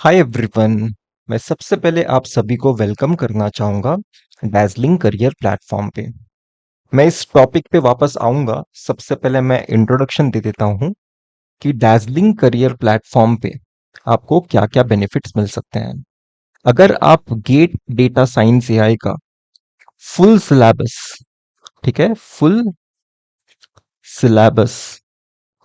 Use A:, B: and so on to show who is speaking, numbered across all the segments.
A: Hi everyone. मैं सबसे पहले आप सभी को वेलकम करना चाहूँगा डैज़लिंग करियर प्लेटफ़ॉर्म पे। मैं इस टॉपिक पे वापस आऊँगा। सबसे पहले मैं इंट्रोडक्शन दे देता हूँ कि डैज़लिंग करियर प्लेटफ़ॉर्म पे आपको क्या-क्या बेनिफिट्स मिल सकते हैं। अगर आप गेट डेटा साइंस एआई का फुल सिलेबस, ठीक है? फुल सिलेबस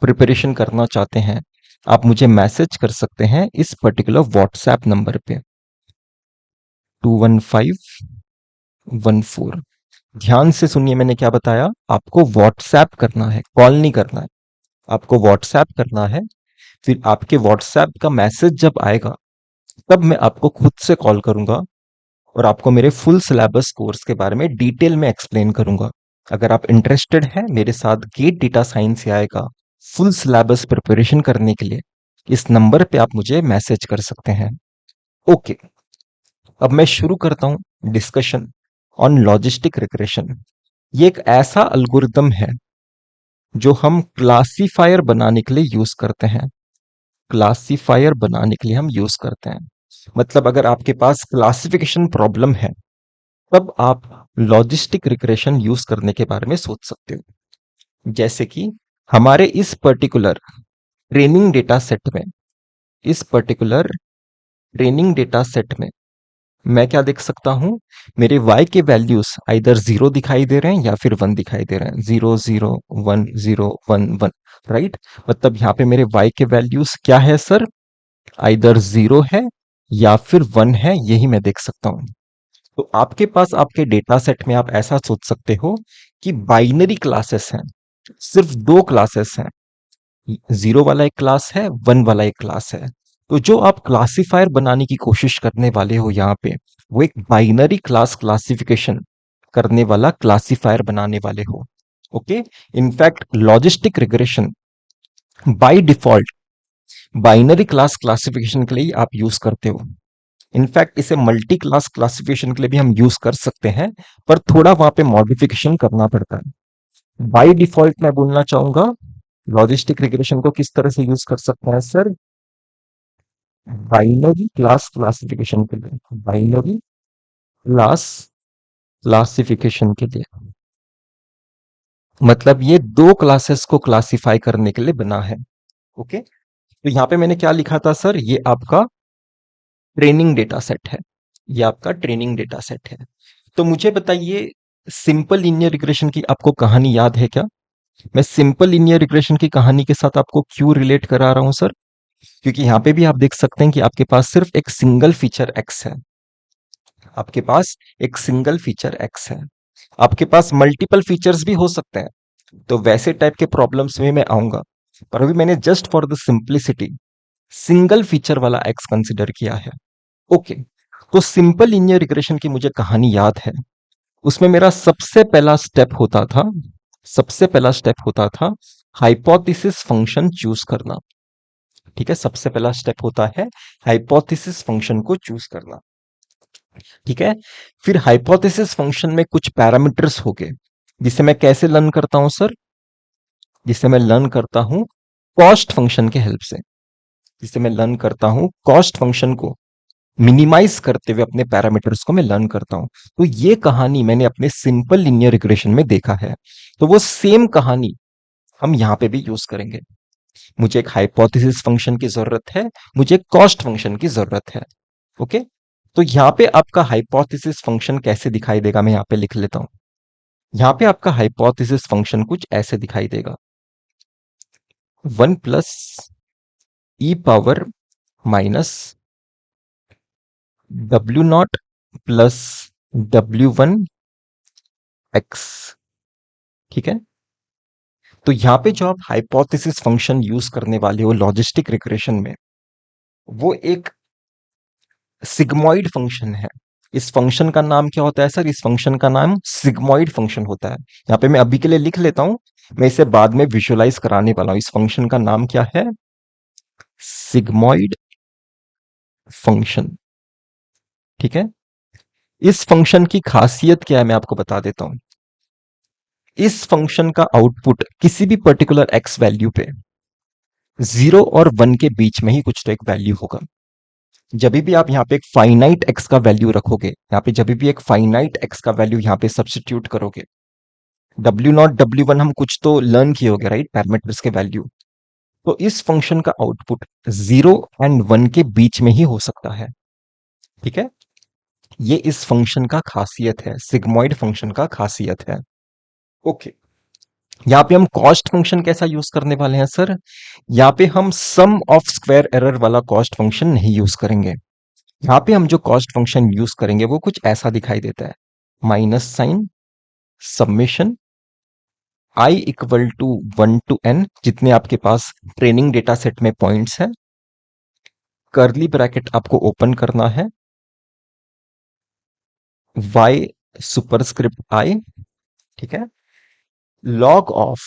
A: प्रिपरेशन करना चाहते हैं, आप मुझे मैसेज कर सकते हैं इस पर्टिकुलर व्हाट्सएप नंबर पे 21514। ध्यान से सुनिए, मैंने क्या बताया। आपको व्हाट्सएप करना है, कॉल नहीं करना है। आपको व्हाट्सएप करना है। फिर आपके व्हाट्सएप का मैसेज जब आएगा तब मैं आपको खुद से कॉल करूंगा और आपको मेरे फुल सिलेबस कोर्स के बारे में डिटेल में एक्सप्लेन करूंगा। अगर आप इंटरेस्टेड हैं मेरे साथ गेट डेटा साइंस से आएगा फुल सिलेबस प्रिपरेशन करने के लिए, इस नंबर पे आप मुझे मैसेज कर सकते हैं। ओके, अब मैं शुरू करता हूं डिस्कशन ऑन लॉजिस्टिक रिग्रेशन। ये एक ऐसा एल्गोरिदम है जो हम क्लासिफायर बनाने के लिए यूज करते हैं। क्लासिफायर बनाने के लिए हम यूज करते हैं। मतलब अगर आपके पास क्लासिफिकेशन प्रॉब्लम है तब आप लॉजिस्टिक रिग्रेशन यूज करने के बारे में सोच सकते हो। जैसे कि हमारे इस पर्टिकुलर ट्रेनिंग डेटा सेट में, इस पर्टिकुलर ट्रेनिंग डेटा सेट में मैं क्या देख सकता हूं, मेरे y के वैल्यूज आइदर 0 दिखाई दे रहे हैं या फिर 1 दिखाई दे रहे हैं। 0 0 1 0 1 1, राइट। मतलब यहाँ पे मेरे y के वैल्यूज क्या है सर, आइदर 0 है या फिर 1 है, यही मैं देख सकता हूँ। तो आपके पास आपके डेटा सेट में आप ऐसा सोच सकते हो कि बाइनरी क्लासेस हैं, सिर्फ दो क्लासेस हैं। 0 वाला एक क्लास है, 1 वाला एक क्लास है। तो जो आप क्लासिफायर बनाने की कोशिश करने वाले हो यहाँ पे, वो एक बाइनरी क्लास क्लासिफिकेशन करने वाला क्लासिफायर बनाने वाले हो। Okay. In fact logistic regression by default binary class classification के लिए आप यूज करते हो। इनफैक्ट इसे मल्टी क्लास क्लासिफिकेशन के लिए भी हम यूज कर सकते हैं, पर थोड़ा वहां पे मॉडिफिकेशन करना पड़ता है। बाय डिफॉल्ट मैं बोलना चाहूंगा लॉजिस्टिक रिग्रेशन को किस तरह से यूज कर सकते हैं सर, बाइनरी क्लास क्लासिफिकेशन के लिए। बाइनरी क्लास क्लासिफिकेशन के लिए मतलब ये दो क्लासेस को क्लासिफाई करने के लिए बना है। ओके। तो यहाँ पे मैंने क्या लिखा था सर, ये आपका ट्रेनिंग डेटा सेट है। ये आपका ट्रेनिंग डेटा सेट है। तो मुझे बताइए, सिंपल लीनियर रिग्रेशन की आपको कहानी याद है क्या? मैं सिंपल लीनियर रिग्रेशन की कहानी के साथ आपको क्यों रिलेट करा रहा हूं सर, क्योंकि यहां पे भी आप देख सकते हैं कि आपके पास सिर्फ एक सिंगल फीचर एक्स है। आपके पास एक सिंगल फीचर एक्स है। आपके पास मल्टीपल फीचर्स भी हो सकते हैं, तो वैसे टाइप के प्रॉब्लम्स में मैं आऊंगा। पर अभी मैंने just for the simplicity single feature वाला एक्स कंसिडर किया है। ओके। तो सिंपल लीनियर रिग्रेशन की मुझे कहानी याद है। उसमें मेरा सबसे पहला स्टेप होता था हाइपोथेसिस फंक्शन चूज करना। ठीक है, सबसे पहला स्टेप होता है हाइपोथेसिस फंक्शन को चूज करना। ठीक है। फिर हाइपोथेसिस फंक्शन में कुछ पैरामीटर्स हो गए, जिसे मैं कैसे लर्न करता हूं सर, जिसे मैं लर्न करता हूं कॉस्ट फंक्शन के हेल्प से। जिसे मैं लर्न करता हूं कॉस्ट फंक्शन को मिनिमाइज करते हुए अपने पैरामीटर्स को मैं लर्न करता हूं। तो ये कहानी मैंने अपने सिंपल लीनियर रिग्रेशन में देखा है। तो वो सेम कहानी हम यहां पे भी यूज करेंगे। मुझे एक हाइपोथेसिस फंक्शन की जरूरत है, मुझे एक कॉस्ट फंक्शन की जरूरत है। ओके। तो यहां पे आपका हाइपोथेसिस फंक्शन कैसे दिखाई देगा, मैं यहां पे लिख लेता हूं। यहां पे आपका हाइपोथेसिस फंक्शन कुछ ऐसे दिखाई देगा। 1 + e⁻⁻w0 + w1x। ठीक है। तो यहां पे जो आप हाइपोथेसिस फंक्शन यूज करने वाले हो लॉजिस्टिक रिग्रेशन में, वो एक सिग्मॉइड फंक्शन है। इस फंक्शन का नाम क्या होता है सर, इस फंक्शन का नाम सिग्मॉइड फंक्शन होता है। यहां पे मैं अभी के लिए लिख लेता हूं, मैं इसे बाद में विजुअलाइज कराने वाला हूं। इस फंक्शन का नाम क्या है, सिग्मॉइड फंक्शन। ठीक है। इस फंक्शन की खासियत क्या है मैं आपको बता देता हूं। इस फंक्शन का आउटपुट किसी भी पर्टिकुलर एक्स वैल्यू पे 0 और 1 के बीच में ही कुछ तो एक वैल्यू होगा। जब भी आप यहाँ पे एक फाइनाइट एक्स का वैल्यू रखोगे, यहाँ पे जब भी एक फाइनाइट एक्स का वैल्यू यहाँ पे सब्स्टिट्यूट करोगे, W0 W1 हम कुछ तो लर्न किए होगे राइट, पैरामीटर्स के वैल्यू। तो इस फंक्शन का आउटपुट 0 और 1 के बीच में ही हो सकता है। ठीक है, ये इस फंक्शन का खासियत है, सिग्मॉइड फंक्शन का खासियत है। ओके, यहाँ पे हम कॉस्ट फंक्शन कैसा यूज करने वाले हैं सर? यहाँ पे हम सम ऑफ स्क्वायर एरर वाला कॉस्ट फंक्शन नहीं यूज करेंगे। यहाँ पे हम जो कॉस्ट फंक्शन यूज करेंगे वो कुछ ऐसा दिखाई देता है, minus sign summation I equal to 1 to n, जितने आपके पास ट्रेनिंग डेटा सेट में पॉइंट्स हैं, कर्ली ब्रैकेट आपको ओपन करना है, y सुपरस्क्रिप्ट I, ठीक है, log of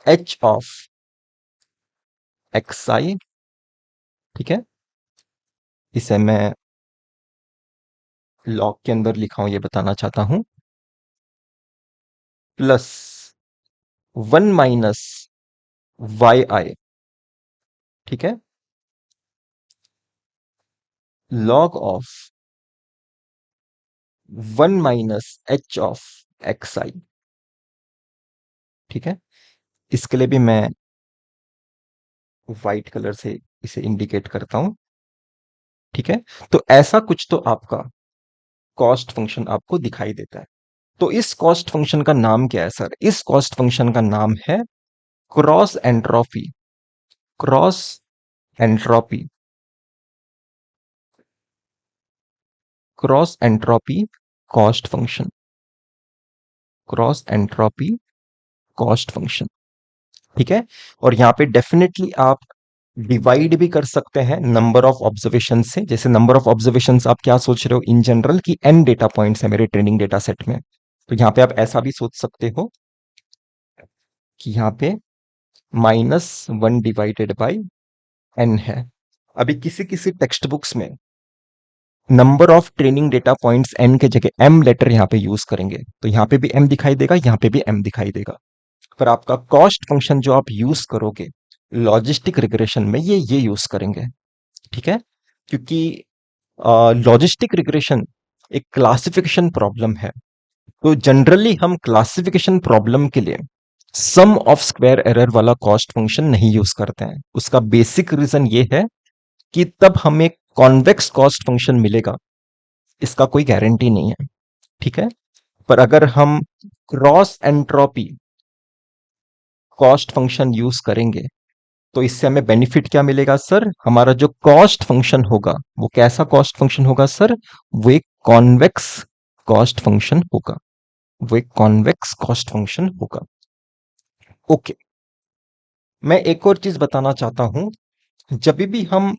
A: h of xi, ठीक है, इसे मैं लॉग के अंदर लिखा हूं ये बताना चाहता हूं, प्लस 1 - yi, ठीक है, log of 1 - h of xi, ठीक है। इसके लिए भी मैं व्हाइट कलर से इसे इंडिकेट करता हूं, ठीक है। तो ऐसा कुछ तो आपका कॉस्ट फंक्शन आपको दिखाई देता है। तो इस कॉस्ट फंक्शन का नाम क्या है सर? इस कॉस्ट फंक्शन का नाम है cross entropy, cross entropy, cross entropy cost function, cross entropy cost function, ठीक है। और यहां पे डेफिनेटली आप डिवाइड भी कर सकते हैं नंबर ऑफ ऑब्जर्वेशन से। जैसे नंबर ऑफ ऑब्जर्वेशन आप क्या सोच रहे हो इन जनरल कि n डेटा पॉइंट्स है मेरे ट्रेनिंग डेटा सेट में, तो यहां पे आप ऐसा भी सोच सकते हो कि यहां पे -1/n है। अभी किसी किसी टेक्स्ट बुक्स में number of training data points n के जगह m लेटर यहां पे यूज करेंगे, तो यहां पे भी m दिखाई देगा, यहां पे भी m दिखाई देगा। पर आपका कॉस्ट फंक्शन जो आप यूज करोगे लॉजिस्टिक रिग्रेशन में, ये यूज करेंगे, ठीक है। क्योंकि लॉजिस्टिक रिग्रेशन एक क्लासिफिकेशन प्रॉब्लम है, तो जनरली हम क्लासिफिकेशन प्रॉब्लम के लिए सम ऑफ स्क्वायर एरर वाला कॉस्ट फंक्शन नहीं यूज करते हैं। उसका बेसिक रीजन ये है कि तब हमें कॉन्वेक्स कॉस्ट फंक्शन मिलेगा, इसका कोई गारंटी नहीं है, ठीक है। पर अगर हम cross entropy cost function use करेंगे तो इससे हमें बेनिफिट क्या मिलेगा सर? हमारा जो कॉस्ट फंक्शन होगा वो कैसा कॉस्ट फंक्शन होगा सर? वो एक कॉन्वेक्स कॉस्ट फंक्शन होगा, वो एक कॉन्वेक्स कॉस्ट फंक्शन होगा। ओके, मैं एक और चीज बताना चाहता हूं, जब भी हम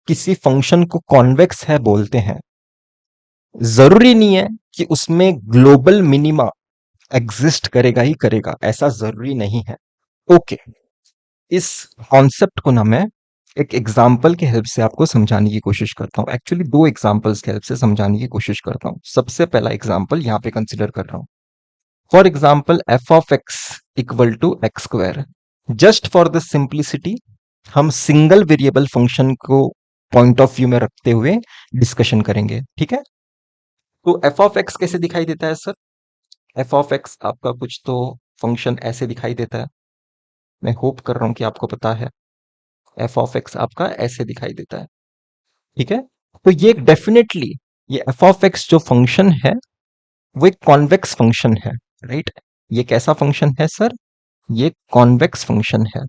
A: किसी फंक्शन को कॉन्वेक्स है बोलते हैं, जरूरी नहीं है कि उसमें ग्लोबल मिनिमा एग्जिस्ट करेगा ही करेगा, ऐसा जरूरी नहीं है। ओके, इस कॉन्सेप्ट को ना मैं एक एग्जाम्पल के हेल्प से आपको समझाने की कोशिश करता हूं। एक्चुअली दो एग्जाम्पल्स के हेल्प से समझाने की कोशिश करता हूं। सबसे पहला एग्जाम्पल यहां पे कंसिडर कर रहा हूं, for example F of X equal to X square. Just for the simplicity हम सिंगल वेरिएबल फंक्शन को पॉइंट ऑफ व्यू में रखते हुए डिस्कशन करेंगे, ठीक है। तो एफ ऑफ एक्स कैसे दिखाई देता है सर? एफ ऑफ एक्स आपका कुछ तो फंक्शन ऐसे दिखाई देता है, मैं होप कर रहा हूं कि आपको पता है। एफ ऑफ एक्स आपका ऐसे दिखाई देता है, ठीक है। तो ये डेफिनेटली, ये एफ ऑफ एक्स जो फंक्शन है वो एक कॉन्वेक्स फंक्शन है, राइट। ये कैसा फंक्शन है सर? ये कॉन्वेक्स फंक्शन है।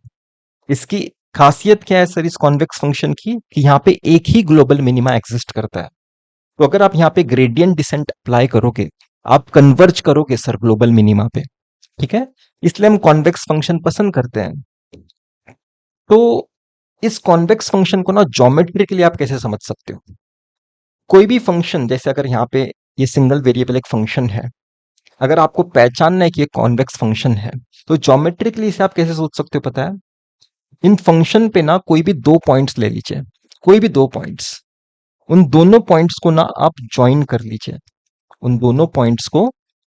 A: इसकी खासियत क्या है सर इस कॉन्वेक्स फंक्शन की? कि यहाँ पे एक ही ग्लोबल मिनिमा एग्जिस्ट करता है। तो अगर आप यहाँ पे ग्रेडियंट डिसेंट अप्लाई करोगे, आप कन्वर्ज करोगे सर ग्लोबल मिनिमा पे, ठीक है। इसलिए हम कॉन्वेक्स फंक्शन पसंद करते हैं। तो इस कॉन्वेक्स फंक्शन को ना ज्योमेट्रिकली आप कैसे समझ सकते हो? कोई भी फंक्शन, जैसे अगर यहाँ पे ये सिंगल वेरिएबल एक फंक्शन है, अगर आपको पहचानना है कि ये कॉन्वेक्स फंक्शन है, तो ज्योमेट्रिकली इसे आप कैसे सोच सकते हो पता है? इन फंक्शन पे ना कोई भी दो पॉइंट्स ले लीजिए, कोई भी दो पॉइंट्स, उन दोनों पॉइंट्स को ना आप ज्वाइन कर लीजिए, उन दोनों पॉइंट्स को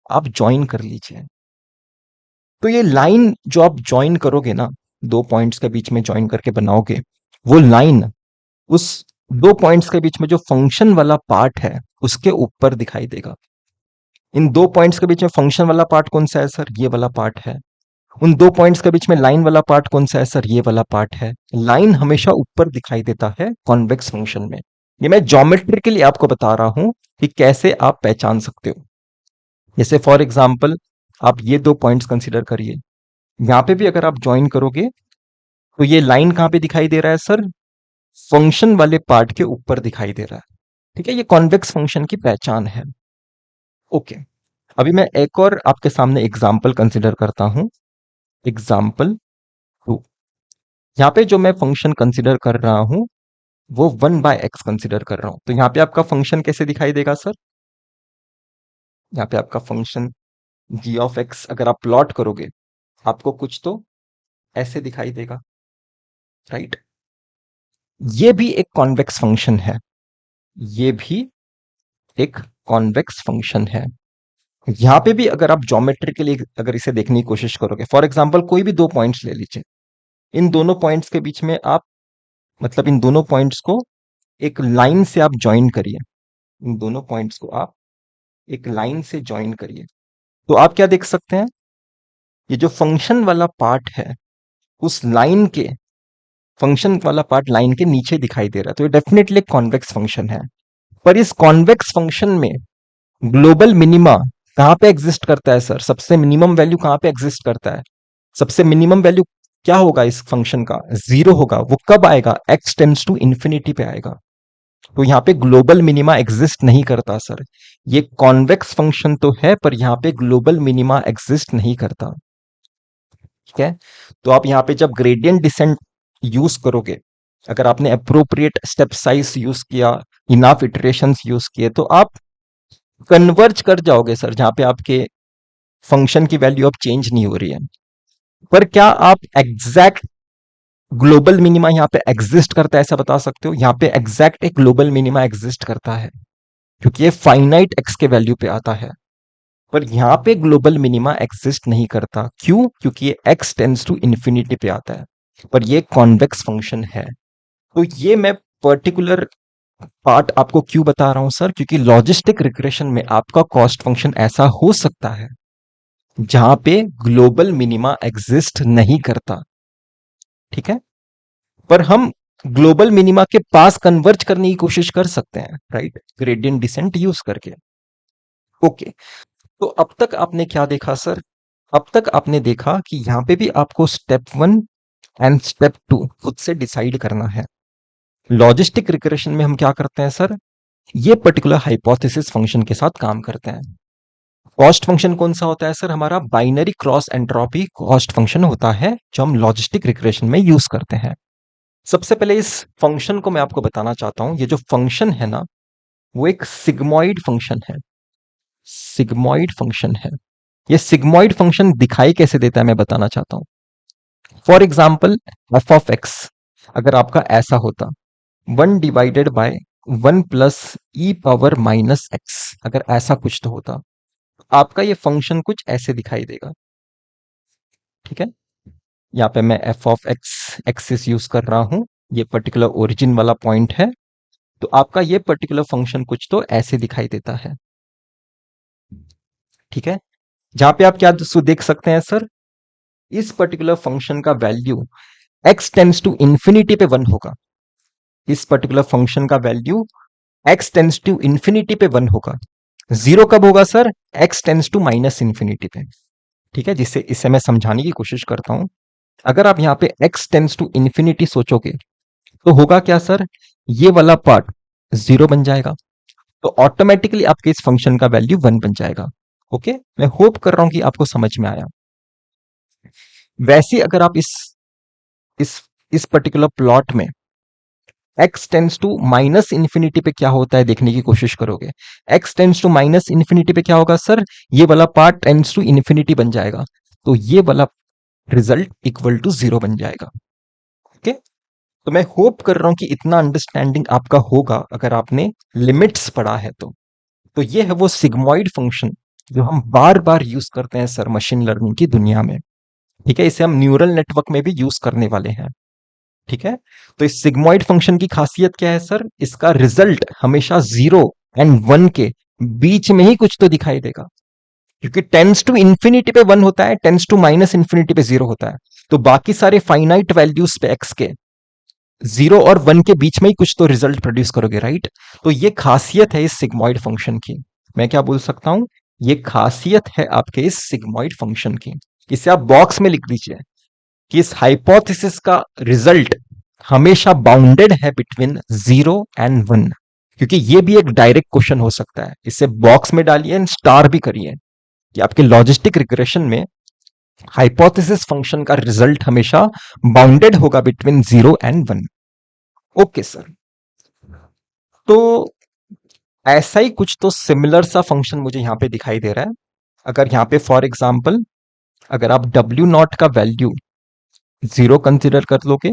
A: आप ज्वाइन कर लीजिए। तो ये लाइन जो आप ज्वाइन करोगे ना, दो पॉइंट्स के बीच में ज्वाइन करके बनाओगे, वो लाइन उस दो पॉइंट्स के बीच में जो फंक्शन वाला पार्ट है उसके ऊपर दिखाई देगा। इन दो पॉइंट्स के बीच में फंक्शन वाला पार्ट कौन सा है सर? ये वाला पार्ट है। उन दो पॉइंट्स के बीच में लाइन वाला पार्ट कौन सा है सर? ये वाला पार्ट है। लाइन हमेशा ऊपर दिखाई देता है कॉन्वेक्स फंक्शन में। ये मैं ज्योमेट्रिकली आपको बता रहा हूं कि कैसे आप पहचान सकते हो। जैसे फॉर एग्जाम्पल आप ये दो पॉइंट्स कंसीडर करिए, यहां पे भी अगर आप ज्वाइन करोगे तो ये लाइन कहां पे दिखाई दे रहा है सर? फंक्शन वाले पार्ट के ऊपर दिखाई दे रहा है। ठीक है, ये कॉन्वेक्स फंक्शन की पहचान है। ओके, अभी मैं एक और आपके सामने एग्जाम्पल कंसिडर करता हूं। एग्जाम्पल टू, यहाँ पे जो मैं फंक्शन कंसिडर कर रहा हूं वो 1/x कंसिडर कर रहा हूं। तो यहाँ पे आपका फंक्शन कैसे दिखाई देगा सर? यहाँ पे आपका फंक्शन g ऑफ x अगर आप प्लॉट करोगे आपको कुछ तो ऐसे दिखाई देगा, राइट? ये भी एक कॉन्वेक्स फंक्शन है। ये भी एक कॉन्वेक्स फंक्शन है। यहां पे भी अगर आप ज्योमेट्रिकली अगर इसे देखने की कोशिश करोगे, फॉर एग्जांपल कोई भी दो पॉइंट्स ले लीजिए, इन दोनों पॉइंट्स के बीच में आप मतलब इन दोनों पॉइंट्स को एक लाइन से आप ज्वाइन करिए। इन दोनों पॉइंट्स को आप एक लाइन से ज्वाइन करिए तो आप क्या देख सकते हैं? ये जो फंक्शन वाला पार्ट है उस लाइन के फंक्शन वाला पार्ट लाइन के नीचे दिखाई दे रहा है, तो ये डेफिनेटली एक कॉन्वेक्स फंक्शन है। पर इस कॉन्वेक्स फंक्शन में ग्लोबल मिनिमा कहां पे एग्जिस्ट करता है सर? सबसे मिनिमम वैल्यू कहां पे एग्जिस्ट करता है? सबसे मिनिमम वैल्यू क्या होगा इस फंक्शन का? 0 होगा। वो कब आएगा? x टेंड्स टू इंफिनिटी पे आएगा। तो यहाँ पे ग्लोबल मिनिमा एग्जिस्ट नहीं करता सर। ये कॉन्वेक्स फंक्शन तो है पर यहाँ पे ग्लोबल मिनिमा एग्जिस्ट नहीं करता। ठीक है, तो आप यहाँ पे जब ग्रेडियंट डिसेंट यूज करोगे, अगर आपने अप्रोप्रिएट स्टेप साइज यूज किया, इनफ इटरेशंस यूज किए, तो आप कन्वर्ज कर जाओगे सर, जहां पे आपके फंक्शन की वैल्यू अब चेंज नहीं हो रही है। पर क्या आप एग्जैक्ट ग्लोबल मिनिमा यहाँ पे एग्जिस्ट करता है ऐसा बता सकते हो? यहाँ पे एग्जैक्ट एक ग्लोबल मिनिमा एग्जिस्ट करता है क्योंकि ये फाइनाइट एक्स के वैल्यू पे आता है। पर यहाँ पे ग्लोबल मिनिमा एग्जिस्ट नहीं करता। क्यों? क्योंकि ये एक्स टेंड्स टू इंफिनिटी पे आता है। पर ये कॉन्वेक्स फंक्शन है। तो ये मैं पर्टिकुलर पार्ट आपको क्यों बता रहा हूं सर? क्योंकि लॉजिस्टिक रिग्रेशन में आपका कॉस्ट फंक्शन ऐसा हो सकता है जहां पे ग्लोबल मिनिमा एग्जिस्ट नहीं करता। ठीक है, पर हम ग्लोबल मिनिमा के पास कन्वर्ज करने की कोशिश कर सकते हैं, राइट? ग्रेडियंट डिसेंट यूज करके। ओके, तो अब तक आपने क्या देखा सर? अब तक आपने देखा कि यहां पे भी आपको स्टेप 1 एंड स्टेप 2 खुद से डिसाइड करना है। लॉजिस्टिक रिग्रेशन में हम क्या करते हैं सर? ये पर्टिकुलर हाइपोथेसिस फंक्शन के साथ काम करते हैं। कॉस्ट फंक्शन कौन सा होता है सर? हमारा binary cross entropy cost function होता है जो हम लॉजिस्टिक रिग्रेशन में यूज करते हैं। सबसे पहले इस फंक्शन को मैं आपको बताना चाहता हूं। ये जो फंक्शन है ना, वो एक सिग्मॉइड फंक्शन है। सिग्मॉइड फंक्शन है। ये सिग्मॉइड फंक्शन दिखाई कैसे देता है मैं बताना चाहता हूं। For example F of x अगर आपका ऐसा होता, 1/1 प्लस ई पावर माइनस एक्स, अगर ऐसा कुछ तो होता, आपका ये फंक्शन कुछ ऐसे दिखाई देगा। ठीक है, यहाँ पे मैं F of x axis use कर रहा हूं, ये पर्टिकुलर ओरिजिन वाला पॉइंट है। तो आपका ये पर्टिकुलर फंक्शन कुछ तो ऐसे दिखाई देता है। ठीक है, जहां पे आप क्या देख सकते हैं सर? इस पर्टिकुलर फंक्शन का value x tends to infinity पे 1 होगा। इस पर्टिकुलर फंक्शन का value x tends to infinity पे 1 होगा। 0 कब होगा sir? x tends to minus infinity पे। ठीक है, जिससे इसे मैं समझाने की कोशिश करता हूं। अगर आप यहाँ पे x टेंड्स टू इंफिनिटी सोचोगे तो होगा क्या सर? ये वाला पार्ट 0 बन जाएगा, तो ऑटोमेटिकली आपके इस फंक्शन का वैल्यू 1 बन जाएगा। ओके, मैं होप कर रहा हूं कि आपको समझ में आया। वैसे अगर आप इस इस पर्टिकुलर प्लॉट में x tends to minus infinity पे क्या होता है देखने की कोशिश करोगे, x tends to minus infinity पे क्या होगा सर? ये वाला पार्ट टेंड्स टू इंफिनिटी बन जाएगा, तो ये वाला रिजल्ट इक्वल टू 0 बन जाएगा। ओके, तो मैं होप कर रहा हूं कि इतना अंडरस्टैंडिंग आपका होगा अगर आपने लिमिट्स पढ़ा है तो ये है वो सिग्मॉइड फंक्शन जो हम बार बार यूज करते हैं सर मशीन लर्निंग की दुनिया में। ठीक है, इसे हम न्यूरल नेटवर्क में भी यूज करने वाले हैं। ठीक है। तो इस सिग्मॉइड फंक्शन की खासियत क्या है सर? इसका रिजल्ट हमेशा 0 और 1 के बीच में ही कुछ तो दिखाई देगा, क्योंकि टेंस टू इंफिनिटी पे 1 होता है, टेंस टू माइनस इंफिनिटी पे 0 होता है। तो बाकी सारे फाइनाइट वैल्यूज पे एक्स के 0 और 1 के बीच में ही कुछ तो रिजल्ट प्रोड्यूस करोगे, राइट? तो ये खासियत है इस सिग्मॉइड फंक्शन की। मैं क्या बोल सकता हूं? ये खासियत है आपके इस सिग्मॉइड फंक्शन की। इसे आप बॉक्स में लिख दीजिए कि इस हाइपोथेसिस का रिजल्ट हमेशा बाउंडेड है बिटवीन 0 और 1, क्योंकि ये भी एक डायरेक्ट क्वेश्चन हो सकता है। इसे बॉक्स में डालिए एंड स्टार भी करिए कि आपके लॉजिस्टिक रिग्रेशन में हाइपोथेसिस फंक्शन का रिजल्ट हमेशा बाउंडेड होगा बिटवीन 0 और 1। Okay sir. तो ऐसा ही कुछ तो सिमिलर सा फंक्शन मुझे यहां पे दिखाई दे रहा है। अगर यहां पे फॉर एग्जांपल अगर आप W0 का वैल्यू 0 कंसिडर कर लोगे,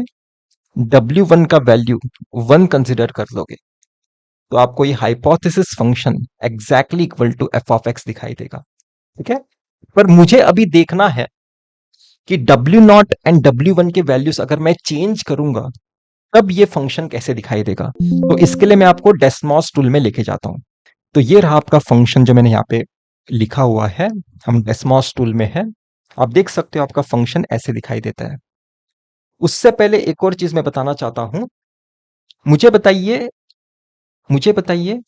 A: W1 का वैल्यू 1 कंसिडर कर लोगे, तो आपको ये hypothesis function exactly equal to F of X दिखाई देगा। ठीक है। पर मुझे अभी देखना है कि W0 एंड W1 के वैल्यूज अगर मैं चेंज करूंगा तब ये फंक्शन कैसे दिखाई देगा। तो इसके लिए मैं आपको डेस्मॉस टूल में लेके जाता हूं। तो ये रहा आपका फंक्शन जो मैंने यहाँ पे लिखा हुआ है। हम डेस्मॉस टूल में है, आप देख सकते हो आपका फंक्शन ऐसे दिखाई देता है। उससे पहले एक और चीज मैं बताना चाहता हूं। मुझे बताइए मुझे बताइए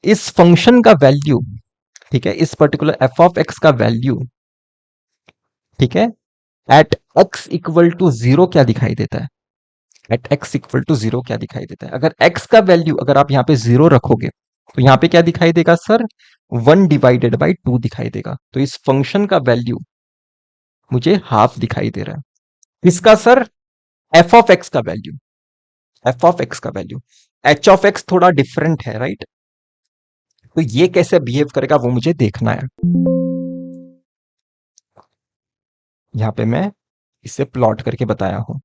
A: इस फंक्शन का वैल्यू, ठीक है, इस पर्टिकुलर एफ ऑफ एक्स का वैल्यू, ठीक है, एट एक्स इक्वल टू 0 क्या दिखाई देता है? एट एक्स इक्वल टू 0 क्या दिखाई देता है? अगर एक्स का वैल्यू अगर आप यहाँ पे 0 रखोगे तो यहाँ पे क्या दिखाई देगा सर? 1/2 दिखाई देगा। तो इस फंक्शन का वैल्यू मुझे हाफ दिखाई दे रहा है। किसका सर? एफ ऑफ एक्स का वैल्यू। एफ ऑफ एक्स का वैल्यू। एच ऑफ एक्स थोड़ा डिफरेंट है, राइट? तो ये कैसे बिहेव करेगा वो मुझे देखना है। यहां पे मैं इसे प्लॉट करके बताया हूं।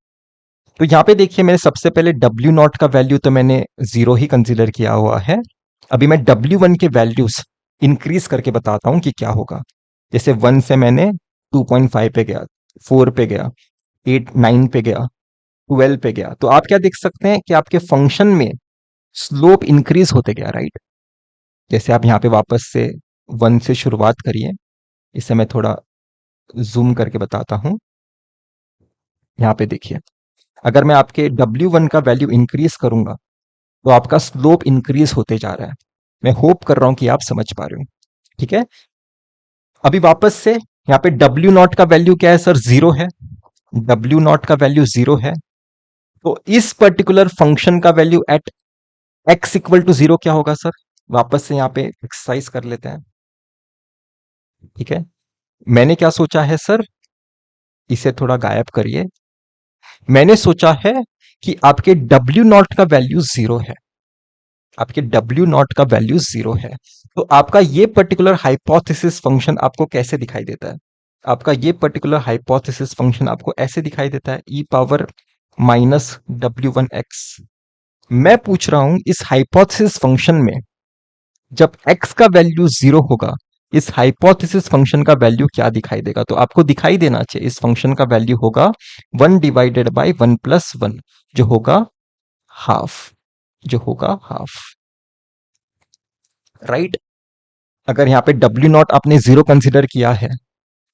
A: तो यहां पे देखिए, मैंने सबसे पहले W0 का वैल्यू तो मैंने 0 ही कंसीडर किया हुआ है। अभी मैं W1 के वैल्यूज इंक्रीज करके बताता हूं कि क्या होगा। जैसे 1 से मैंने 2.5 पे गया, 4 पे गया, 8 9 पे गया, 12 पे गया, तो आप क्या देख सकते हैं कि आपके फंक्शन में स्लोप इंक्रीज होते गया, राइट? जैसे आप यहाँ पे वापस से 1 से शुरुआत करिए। इसे मैं थोड़ा जूम करके बताता हूं। यहाँ पे देखिए, अगर मैं आपके W1 का वैल्यू इंक्रीज करूंगा तो आपका स्लोप इंक्रीज होते जा रहा है। मैं होप कर रहा हूं कि आप समझ पा रहे हो। ठीक है। अभी वापस से यहाँ पे W0 का वैल्यू क्या है सर? 0 है। W0 का वैल्यू 0 है। तो इस पर्टिकुलर फंक्शन का value at X equal to 0 क्या होगा सर? वापस से यहाँ पे एक्सरसाइज कर लेते हैं। ठीक है। मैंने क्या सोचा है सर? इसे थोड़ा गायब करिए। मैंने सोचा है कि आपके W0 का वैल्यू 0 है। आपके W0 का वैल्यू 0 है। तो आपका ये पर्टिकुलर हाइपोथेसिस फंक्शन आपको कैसे दिखाई देता है? आपका ये पर्टिकुलर हाइपोथेसिस फंक्शन आपको ऐसे दिखाई देता है, ई पावर माइनस W1x। मैं पूछ रहा हूं इस हाइपोथेसिस फंक्शन में जब x का वैल्यू 0 होगा, इस हाइपोथेसिस फंक्शन का वैल्यू क्या दिखाई देगा? तो आपको दिखाई देना चाहिए इस फंक्शन का वैल्यू होगा 1/1 + 1, जो होगा हाफ, जो होगा हाफ, राइट? अगर यहाँ पे W0 आपने 0 कंसिडर किया है,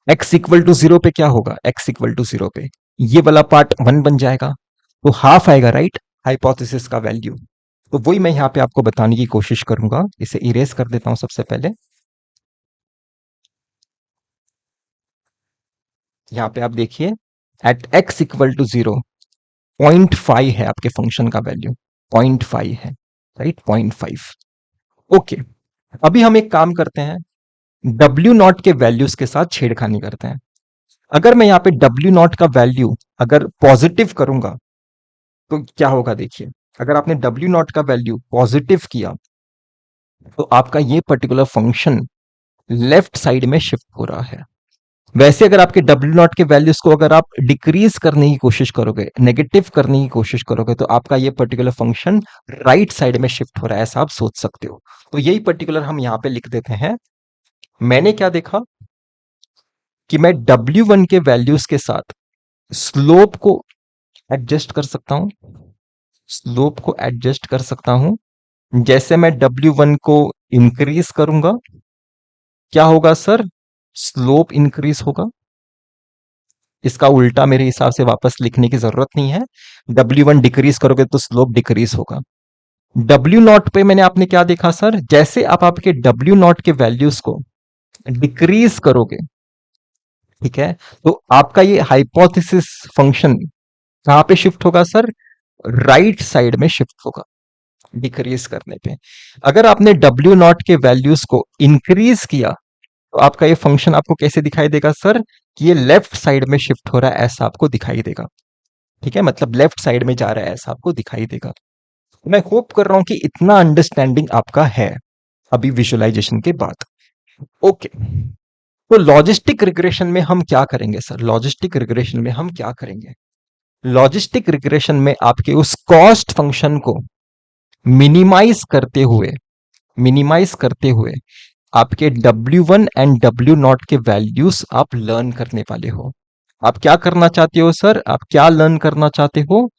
A: x इक्वल टू 0 पे क्या होगा? x इक्वल टू 0 पे ये वाला पार्ट 1 बन जाएगा, तो हाफ आएगा, राइट? हाइपोथेसिस का वैल्यू। तो वही मैं यहाँ पे आपको बताने की कोशिश करूंगा। इसे इरेज कर देता हूं सबसे पहले। यहाँ पे आप देखिए, एट x इक्वल टू 0 0.5 है आपके फंक्शन का वैल्यू, 0.5 है, राइट? 0.5। ओके। अभी हम एक काम करते हैं, W0 के वैल्यूज के साथ छेड़खानी करते हैं। अगर मैं यहाँ पे W0 का वैल्यू अगर पॉजिटिव करूंगा तो क्या होगा? देखिए, अगर आपने W0 का वैल्यू पॉजिटिव किया तो आपका ये पर्टिकुलर फंक्शन लेफ्ट साइड में शिफ्ट हो रहा है। वैसे अगर आपके W0 के वैल्यूज को अगर आप डिक्रीज करने की कोशिश करोगे, नेगेटिव करने की कोशिश करोगे, तो आपका ये पर्टिकुलर फंक्शन राइट साइड में शिफ्ट हो रहा है, ऐसा आप सोच सकते हो। तो यही पर्टिकुलर हम यहां पे लिख देते हैं। मैंने क्या देखा कि मैं W1 के वैल्यूज के साथ स्लोप को एडजस्ट कर सकता हूं, स्लोप को एडजस्ट कर सकता हूं। जैसे मैं W1 को इंक्रीज करूंगा, क्या होगा सर? स्लोप इंक्रीज होगा। इसका उल्टा मेरे हिसाब से वापस लिखने की जरूरत नहीं है। W1 डिक्रीज करोगे तो स्लोप डिक्रीज होगा। W0 पे मैंने आपने क्या देखा सर? जैसे आप आपके W0 के वैल्यूज को डिक्रीज करोगे, ठीक है, तो आपका ये हाइपोथेसिस फंक्शन कहां पे शिफ्ट होगा सर? राइट साइड में शिफ्ट होगा डिक्रीज करने पे। अगर आपने W0 के वैल्यूज को इंक्रीज किया तो आपका ये फंक्शन आपको कैसे दिखाई देगा सर? कि ये लेफ्ट साइड में शिफ्ट हो रहा है ऐसा आपको दिखाई देगा। ठीक है, मतलब लेफ्ट साइड में जा रहा है ऐसा आपको दिखाई देगा। मैं होप कर रहा हूं कि इतना अंडरस्टैंडिंग आपका है अभी विजुअलाइजेशन के बाद। ओके, तो लॉजिस्टिक रिग्रेशन में हम क्या करेंगे सर? लॉजिस्टिक रिग्रेशन में हम क्या करेंगे? लॉजिस्टिक रिग्रेशन में आपके उस कॉस्ट फंक्शन को मिनिमाइज करते हुए, मिनिमाइज करते हुए आपके W1 एंड W0 के वैल्यूज आप लर्न करने वाले हो। आप क्या करना चाहते हो सर? आप क्या लर्न करना चाहते हो?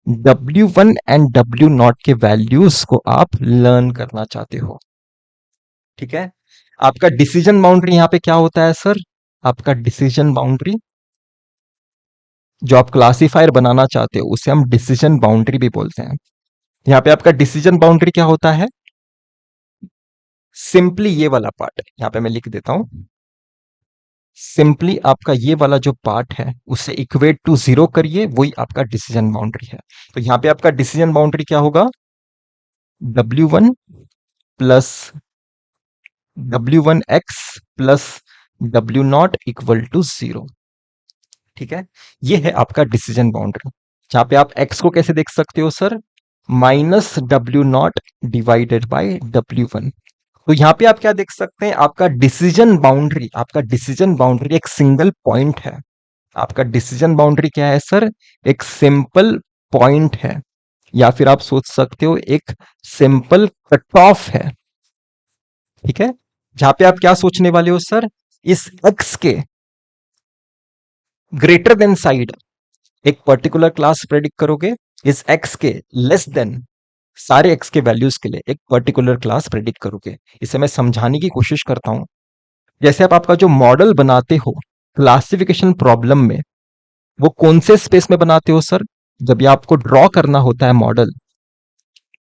A: W1 एंड W0 के वैल्यूज को आप लर्न करना चाहते हो। ठीक है, आपका डिसीजन बाउंड्री यहां पे क्या होता है सर? आपका डिसीजन बाउंड्री, जो आप क्लासिफायर बनाना चाहते हो उसे हम डिसीजन बाउंड्री भी बोलते हैं। यहां पे आपका डिसीजन बाउंड्री क्या होता है? सिंपली ये वाला पार्ट यहां पे मैं लिख देता हूं। सिंपली आपका ये वाला जो पार्ट है उसे इक्वेट टू जीरो करिए, वही आपका डिसीजन बाउंड्री है। तो यहां पे आपका डिसीजन बाउंड्री क्या होगा? W1 plus W1x plus W0 equal to zero. ठीक है, ये है आपका डिसीजन बाउंड्री। जहां पे आप x को कैसे देख सकते हो sir? -W0 divided by W1। तो यहां पे आप क्या देख सकते हैं? आपका डिसीजन बाउंड्री, आपका डिसीजन बाउंड्री एक सिंगल पॉइंट है। आपका डिसीजन बाउंड्री क्या है सर? एक सिंपल पॉइंट है, या फिर आप सोच सकते हो एक सिंपल कट ऑफ है। ठीक है, जहां पे आप क्या सोचने वाले हो सर? इस x के ग्रेटर देन साइड एक पर्टिकुलर क्लास प्रेडिक्ट करोगे, इस x के लेस देन सारे x के वैल्यूज के लिए एक पर्टिकुलर क्लास प्रेडिक्ट करोगे। इसे मैं समझाने की कोशिश करता हूं। जैसे आप आपका जो मॉडल बनाते हो क्लासिफिकेशन प्रॉब्लम में, वो कौन से स्पेस में बनाते हो सर? जब ये आपको ड्रॉ करना होता है मॉडल,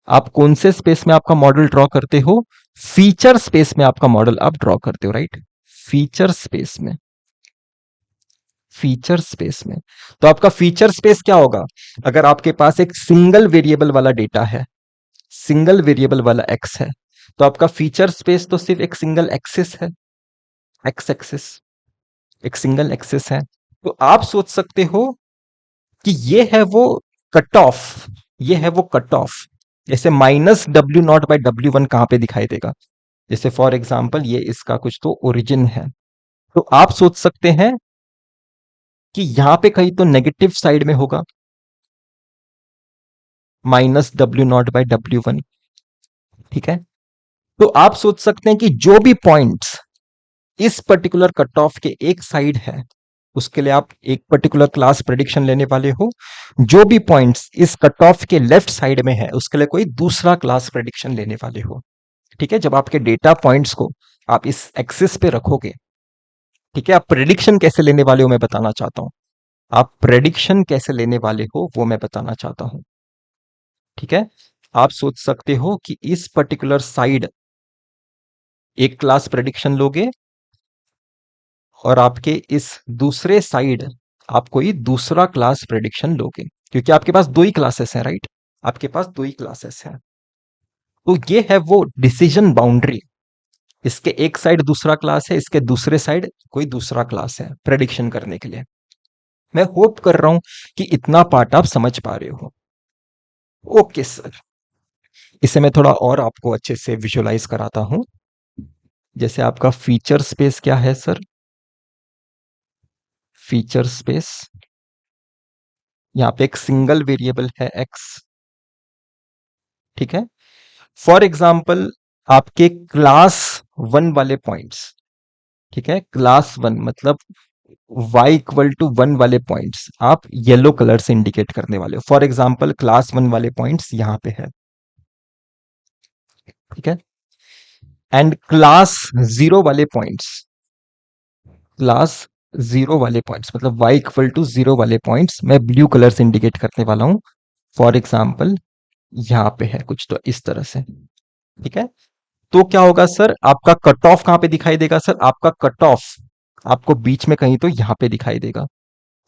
A: आप कौन से स्पेस में आपका मॉडल ड्रॉ करते हो? फीचर स्पेस में आपका मॉडल आप ड्रॉ करते हो, राइट? फीचर स्पेस में, फीचर स्पेस में। तो आपका फीचर स्पेस क्या होगा? अगर आपके पास एक सिंगल वेरिएबल वाला डेटा है, सिंगल वेरिएबल वाला एक्स है, तो आपका फीचर स्पेस तो सिर्फ एक सिंगल एक्सिस है, एक्स एक्सिस, एक सिंगल एक्सिस है। तो आप सोच सकते हो कि ये है वो कट ऑफ, ये है वो कट ऑफ। जैसे -W0/W1 कहां पे दिखाई देगा? जैसे फॉर एग्जाम्पल ये इसका कुछ तो ओरिजिन है, तो आप सोच सकते हैं कि यहां पे कहीं तो नेगेटिव साइड में होगा -W0/W1। ठीक है, तो आप सोच सकते हैं कि जो भी पॉइंट्स इस पर्टिकुलर कट ऑफ के एक साइड है, उसके लिए आप एक पर्टिकुलर क्लास प्रेडिक्शन लेने वाले हो। जो भी पॉइंट्स इस कट ऑफ के लेफ्ट साइड में है, उसके लिए कोई दूसरा क्लास प्रेडिक्शन लेने वाले हो। ठीक है, जब आपके डेटा पॉइंट्स को आप इस एक्सिस पे रखोगे, ठीक है, आप प्रेडिक्शन कैसे लेने वाले हो मैं बताना चाहता हूं। आप प्रेडिक्शन कैसे लेने वाले हो वो मैं बताना चाहता हूं। ठीक है, आप सोच सकते हो कि इस पर्टिकुलर साइड एक क्लास प्रेडिक्शन लोगे, और आपके इस दूसरे साइड आप कोई दूसरा क्लास प्रेडिक्शन लोगे, क्योंकि आपके पास दो ही क्लासेस हैं, राइट? आपके पास दो ही क्लासेस हैं। तो ये है वो डिसीजन बाउंड्री। इसके एक साइड दूसरा क्लास है, इसके दूसरे साइड कोई दूसरा क्लास है प्रेडिक्शन करने के लिए। मैं होप कर रहा हूं कि इतना पार्ट आप समझ पा रहे हो। ओके सर, इसे मैं थोड़ा और आपको अच्छे से विजुअलाइज कराता हूं। जैसे आपका फीचर स्पेस क्या है सर? फीचर स्पेस, यहां पे एक सिंगल वेरिएबल है एक्स। ठीक है, फॉर एग्जाम्पल आपके क्लास 1 वाले पॉइंट्स, ठीक है, क्लास 1 मतलब y इक्वल टू 1 वाले पॉइंट्स आप येलो कलर से इंडिकेट करने वाले हो। फॉर एग्जाम्पल क्लास 1 वाले पॉइंट्स यहां पे है, ठीक है। एंड क्लास 0 वाले पॉइंट्स, क्लास 0 वाले पॉइंट्स मतलब y इक्वल टू 0 वाले पॉइंट्स मैं ब्लू कलर से इंडिकेट करने वाला हूं। फॉर एग्जाम्पल यहाँ पे है कुछ तो इस तरह से, ठीक है। तो क्या होगा सर, आपका कट ऑफ कहां पे दिखाई देगा सर, आपका कट ऑफ आपको बीच में कहीं तो यहां पे दिखाई देगा।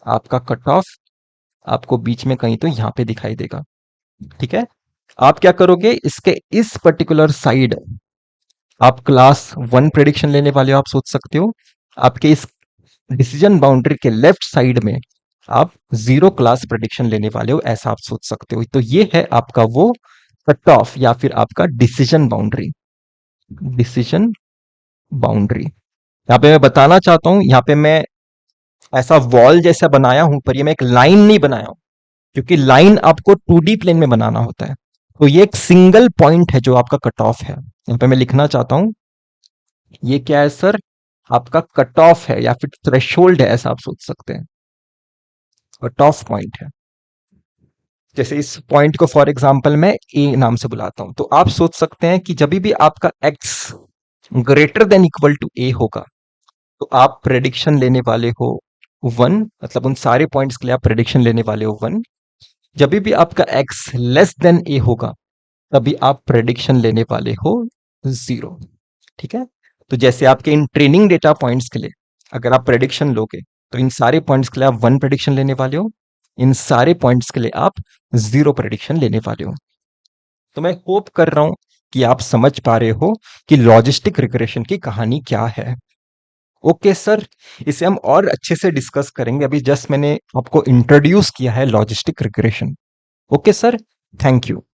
A: आपका कट ऑफ आपको बीच में कहीं तो यहां पे दिखाई देगा, ठीक है। आप क्या करोगे, इसके इस पर्टिकुलर साइड आप क्लास 1 प्रेडिक्शन लेने वाले हो, आप सोच सकते हो। आपके इस डिसीजन बाउंड्री के लेफ्ट साइड में आप 0 क्लास प्रेडिक्शन लेने वाले हो, ऐसा आप सोच सकते हो। तो ये है आपका वो कट ऑफ या फिर आपका डिसीजन बाउंड्री। डिसीजन बाउंड्री यहाँ पे मैं बताना चाहता हूं, यहाँ पे मैं ऐसा वॉल जैसा बनाया हूं, पर ये मैं एक लाइन नहीं बनाया हूं, क्योंकि लाइन आपको 2D प्लेन में बनाना होता है। तो ये एक सिंगल पॉइंट है जो आपका कट ऑफ है। यहाँ पे मैं लिखना चाहता हूं, ये क्या है सर, आपका कट ऑफ है या फिर थ्रेशोल्ड है, ऐसा आप सोच सकते हैं। कट ऑफ पॉइंट है। जैसे इस पॉइंट को फॉर एग्जांपल मैं ए नाम से बुलाता हूं, तो आप सोच सकते हैं कि जब भी आपका x greater than equal to a होगा, तो आप प्रेडिक्शन लेने वाले हो 1, मतलब उन सारे पॉइंट्स के लिए आप प्रेडिक्शन लेने वाले हो 1। जब भी आपका एक्स लेस देन ए होगा, तभी आप प्रेडिक्शन लेने वाले हो 0, ठीक है। तो जैसे आपके इन ट्रेनिंग डेटा पॉइंट्स के लिए अगर आप प्रेडिक्शन लोगे, तो इन सारे पॉइंट्स के लिए आप 1 प्रेडिक्शन लेने वाले हो, इन सारे पॉइंट्स के लिए आप 0 प्रेडिक्शन लेने वाले हो। तो मैं होप कर रहा हूं कि आप समझ पा रहे हो कि लॉजिस्टिक रिग्रेशन की कहानी क्या है। ओके सर, इसे हम और अच्छे से डिस्कस करेंगे, अभी जस्ट मैंने आपको इंट्रोड्यूस किया है logistic regression. Okay sir, thank you.